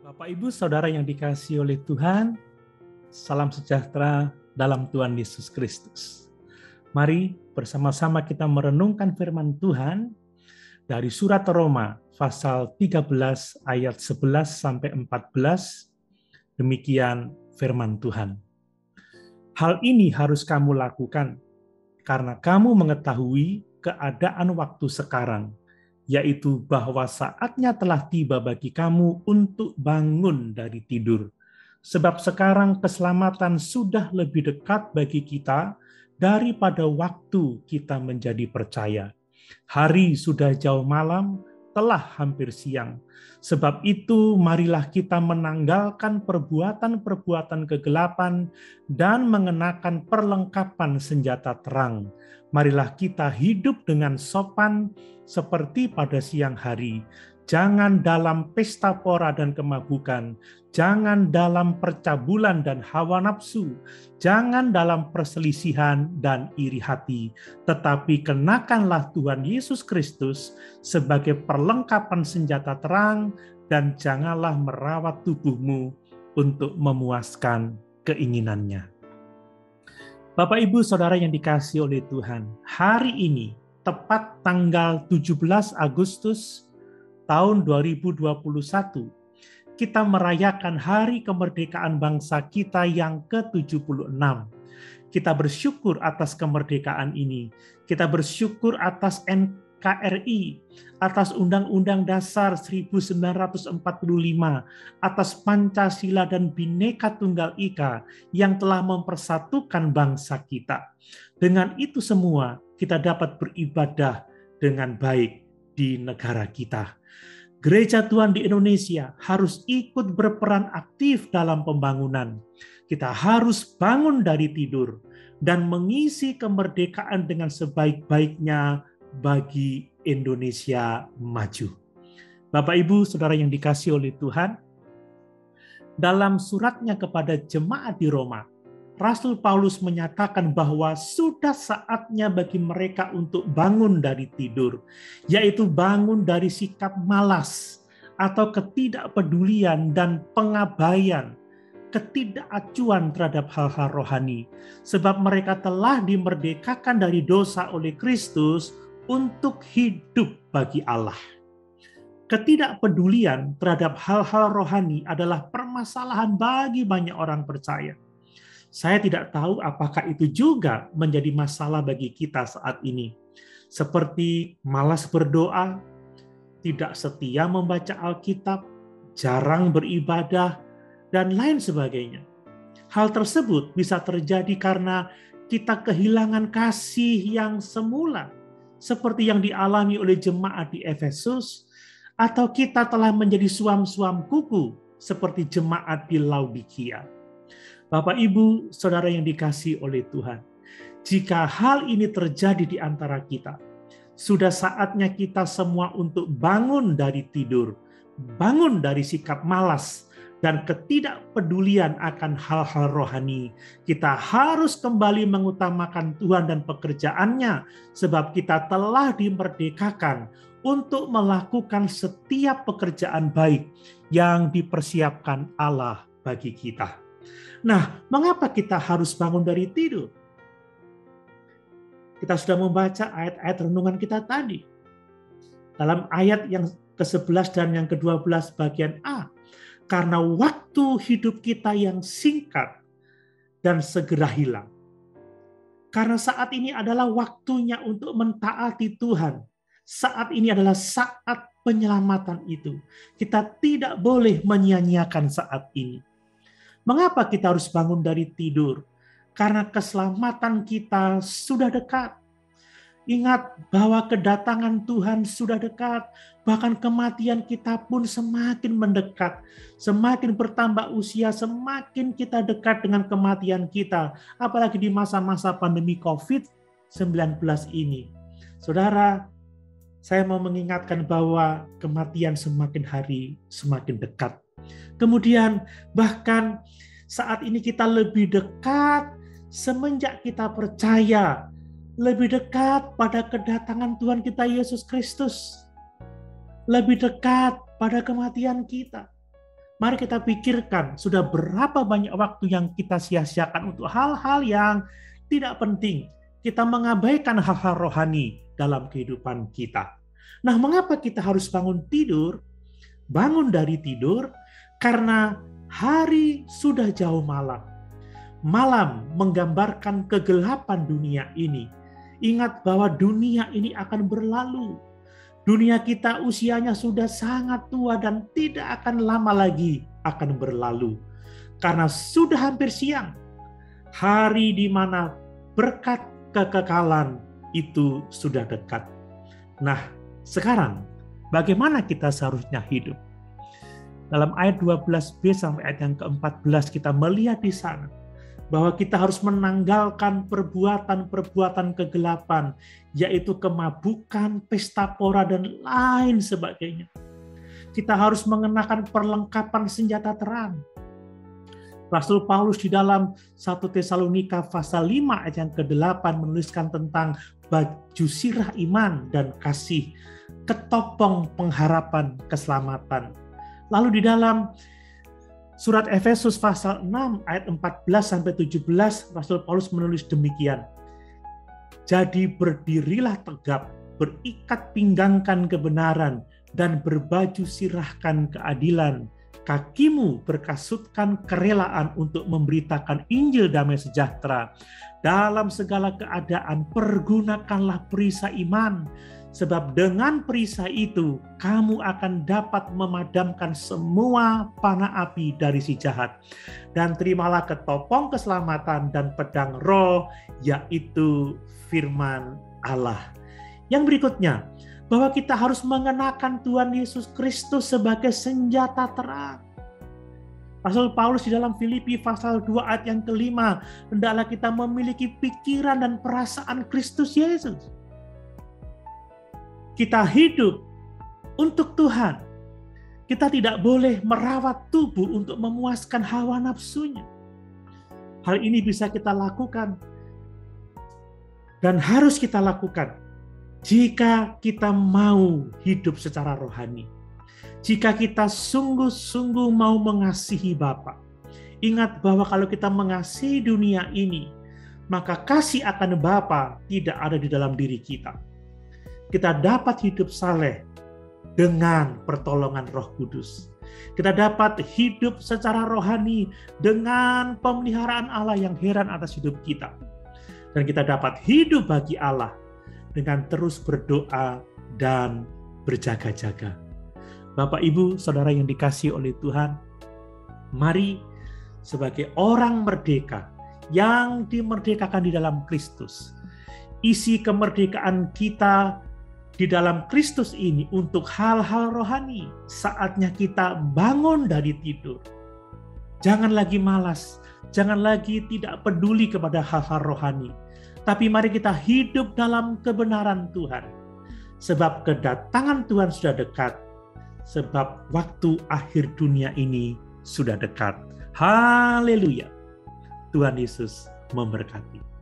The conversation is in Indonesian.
Bapak, Ibu, Saudara yang dikasihi oleh Tuhan, salam sejahtera dalam Tuhan Yesus Kristus. Mari bersama-sama kita merenungkan firman Tuhan dari surat Roma pasal 13 ayat 11 sampai 14. Demikian firman Tuhan. Hal ini harus kamu lakukan karena kamu mengetahui keadaan waktu sekarang, yaitu bahwa saatnya telah tiba bagi kamu untuk bangun dari tidur. Sebab sekarang keselamatan sudah lebih dekat bagi kita daripada waktu kita menjadi percaya. Hari sudah jauh malam, telah hampir siang. Sebab itu marilah kita menanggalkan perbuatan-perbuatan kegelapan dan mengenakan perlengkapan senjata terang. Marilah kita hidup dengan sopan seperti pada siang hari. Jangan dalam pesta pora dan kemabukan, jangan dalam percabulan dan hawa nafsu, jangan dalam perselisihan dan iri hati, tetapi kenakanlah Tuhan Yesus Kristus sebagai perlengkapan senjata terang, dan janganlah merawat tubuhmu untuk memuaskan keinginannya. Bapak, Ibu, Saudara yang dikasihi oleh Tuhan, hari ini tepat tanggal 17 Agustus tahun 2021, kita merayakan hari kemerdekaan bangsa kita yang ke-76. Kita bersyukur atas kemerdekaan ini. Kita bersyukur atas NKRI, atas Undang-Undang Dasar 1945, atas Pancasila dan Bhinneka Tunggal Ika yang telah mempersatukan bangsa kita. Dengan itu semua, kita dapat beribadah dengan baik di negara kita. Gereja Tuhan di Indonesia harus ikut berperan aktif dalam pembangunan. Kita harus bangun dari tidur dan mengisi kemerdekaan dengan sebaik-baiknya bagi Indonesia maju. Bapak, Ibu, Saudara yang dikasihi oleh Tuhan, dalam suratnya kepada jemaat di Roma, Rasul Paulus menyatakan bahwa sudah saatnya bagi mereka untuk bangun dari tidur, yaitu bangun dari sikap malas atau ketidakpedulian dan pengabaian, ketidakacuan terhadap hal-hal rohani, sebab mereka telah dimerdekakan dari dosa oleh Kristus untuk hidup bagi Allah. Ketidakpedulian terhadap hal-hal rohani adalah permasalahan bagi banyak orang percaya. Saya tidak tahu apakah itu juga menjadi masalah bagi kita saat ini. Seperti malas berdoa, tidak setia membaca Alkitab, jarang beribadah, dan lain sebagainya. Hal tersebut bisa terjadi karena kita kehilangan kasih yang semula, seperti yang dialami oleh jemaat di Efesus, atau kita telah menjadi suam-suam kuku, seperti jemaat di Laodikia. Bapak, Ibu, Saudara yang dikasihi oleh Tuhan, jika hal ini terjadi di antara kita, sudah saatnya kita semua untuk bangun dari tidur, bangun dari sikap malas dan ketidakpedulian akan hal-hal rohani. Kita harus kembali mengutamakan Tuhan dan pekerjaannya, sebab kita telah dimerdekakan untuk melakukan setiap pekerjaan baik yang dipersiapkan Allah bagi kita. Nah, mengapa kita harus bangun dari tidur? Kita sudah membaca ayat-ayat renungan kita tadi. Dalam ayat yang ke-11 dan yang ke-12 bagian A, karena waktu hidup kita yang singkat dan segera hilang. Karena saat ini adalah waktunya untuk mentaati Tuhan. Saat ini adalah saat penyelamatan itu. Kita tidak boleh menyia-nyiakan saat ini. Mengapa kita harus bangun dari tidur? Karena keselamatan kita sudah dekat. Ingat bahwa kedatangan Tuhan sudah dekat. Bahkan kematian kita pun semakin mendekat. Semakin bertambah usia, semakin kita dekat dengan kematian kita. Apalagi di masa-masa pandemi COVID-19 ini. Saudara, saya mau mengingatkan bahwa kematian semakin hari semakin dekat. Kemudian bahkan saat ini kita lebih dekat semenjak kita percaya, lebih dekat pada kedatangan Tuhan kita Yesus Kristus, lebih dekat pada kematian kita. Mari kita pikirkan, sudah berapa banyak waktu yang kita sia-siakan untuk hal-hal yang tidak penting. Kita mengabaikan hal-hal rohani dalam kehidupan kita. Nah, mengapa kita harus bangun tidur? Bangun dari tidur karena hari sudah jauh malam. Malam menggambarkan kegelapan dunia ini. Ingat bahwa dunia ini akan berlalu. Dunia kita usianya sudah sangat tua dan tidak akan lama lagi akan berlalu. Karena sudah hampir siang. Hari di mana berkat kekekalan itu sudah dekat. Nah, sekarang bagaimana kita seharusnya hidup? Dalam ayat 12b sampai ayat yang ke-14 kita melihat di sana bahwa kita harus menanggalkan perbuatan-perbuatan kegelapan, yaitu kemabukan, pesta pora, dan lain sebagainya. Kita harus mengenakan perlengkapan senjata terang. Rasul Paulus di dalam 1 Tesalonika pasal 5 ayat yang ke-8 menuliskan tentang baju sirah iman dan kasih, ketopong pengharapan keselamatan. Lalu di dalam surat Efesus pasal 6 ayat 14-17 Rasul Paulus menulis demikian. Jadi berdirilah tegap, berikat pinggangkan kebenaran, dan berbaju sirahkan keadilan. Kakimu berkasutkan kerelaan untuk memberitakan Injil damai sejahtera. Dalam segala keadaan pergunakanlah perisai iman, sebab dengan perisai itu kamu akan dapat memadamkan semua panah api dari si jahat. Dan terimalah ketopong keselamatan dan pedang roh, yaitu firman Allah. Yang berikutnya, bahwa kita harus mengenakan Tuhan Yesus Kristus sebagai senjata terang. Rasul Paulus di dalam Filipi pasal 2 ayat yang ke-5, hendaklah kita memiliki pikiran dan perasaan Kristus Yesus. Kita hidup untuk Tuhan. Kita tidak boleh merawat tubuh untuk memuaskan hawa nafsunya. Hal ini bisa kita lakukan dan harus kita lakukan jika kita mau hidup secara rohani. Jika kita sungguh-sungguh mau mengasihi Bapa. Ingat bahwa kalau kita mengasihi dunia ini, maka kasih akan Bapa tidak ada di dalam diri kita. Kita dapat hidup saleh dengan pertolongan Roh Kudus. Kita dapat hidup secara rohani dengan pemeliharaan Allah yang heran atas hidup kita. Dan kita dapat hidup bagi Allah dengan terus berdoa dan berjaga-jaga. Bapak, Ibu, Saudara yang dikasihi oleh Tuhan, mari sebagai orang merdeka yang dimerdekakan di dalam Kristus, isi kemerdekaan kita di dalam Kristus ini untuk hal-hal rohani. Saatnya kita bangun dari tidur. Jangan lagi malas, jangan lagi tidak peduli kepada hal-hal rohani. Tapi mari kita hidup dalam kebenaran Tuhan. Sebab kedatangan Tuhan sudah dekat. Sebab waktu akhir dunia ini sudah dekat. Haleluya. Tuhan Yesus memberkati.